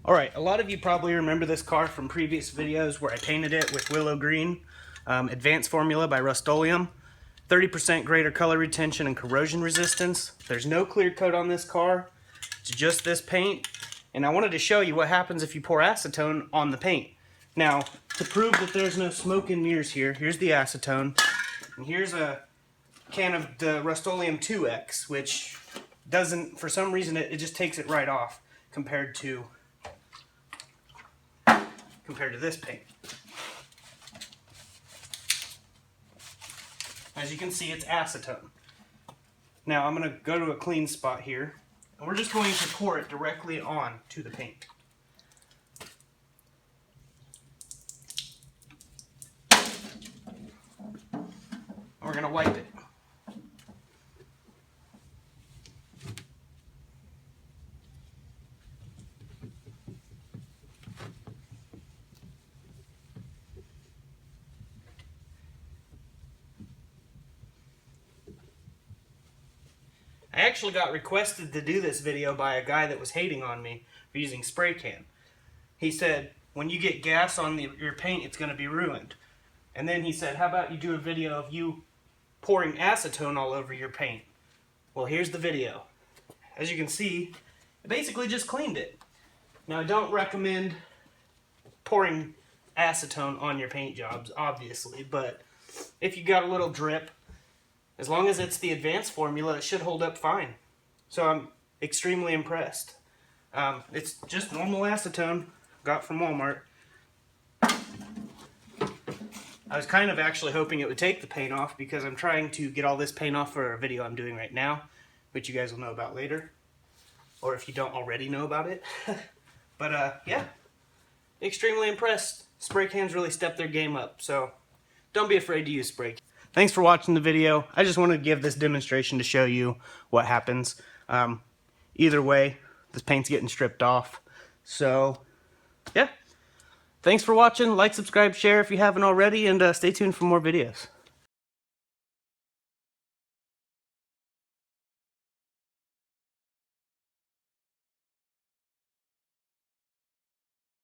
Alright, a lot of you probably remember this car from previous videos where I painted it with Willow Green, Advanced Formula by Rust Oleum. 30% greater color retention and corrosion resistance. There's no clear coat on this car, it's just this paint. And I wanted to show you what happens if you pour acetone on the paint. Now, to prove that there's no smoke and mirrors here, here's the acetone, and here's a can of the Rust Oleum 2X, which doesn't, for some reason, it just takes it right off compared to this paint. As you can see, it's acetone. Now I'm going to go to a clean spot here, and we're just going to pour it directly on to the paint. And we're going to wipe it. I actually got requested to do this video by a guy that was hating on me for using spray can. He said, when you get gas on your paint, it's going to be ruined. And then he said, how about you do a video of you pouring acetone all over your paint? Well, here's the video. As you can see, I basically just cleaned it. Now, I don't recommend pouring acetone on your paint jobs, obviously, but if you got a little drip, as long as it's the Advanced Formula, it should hold up fine. So I'm extremely impressed. It's just normal acetone, got from Walmart. I was kind of actually hoping it would take the paint off because I'm trying to get all this paint off for a video I'm doing right now, which you guys will know about later. Or if you don't already know about it. But yeah, extremely impressed. Spray cans really stepped their game up, so don't be afraid to use spray cans. Thanks for watching the video. I just wanted to give this demonstration to show you what happens. Either way, this paint's getting stripped off. So, yeah. Thanks for watching. Like, subscribe, share if you haven't already, and stay tuned for more videos.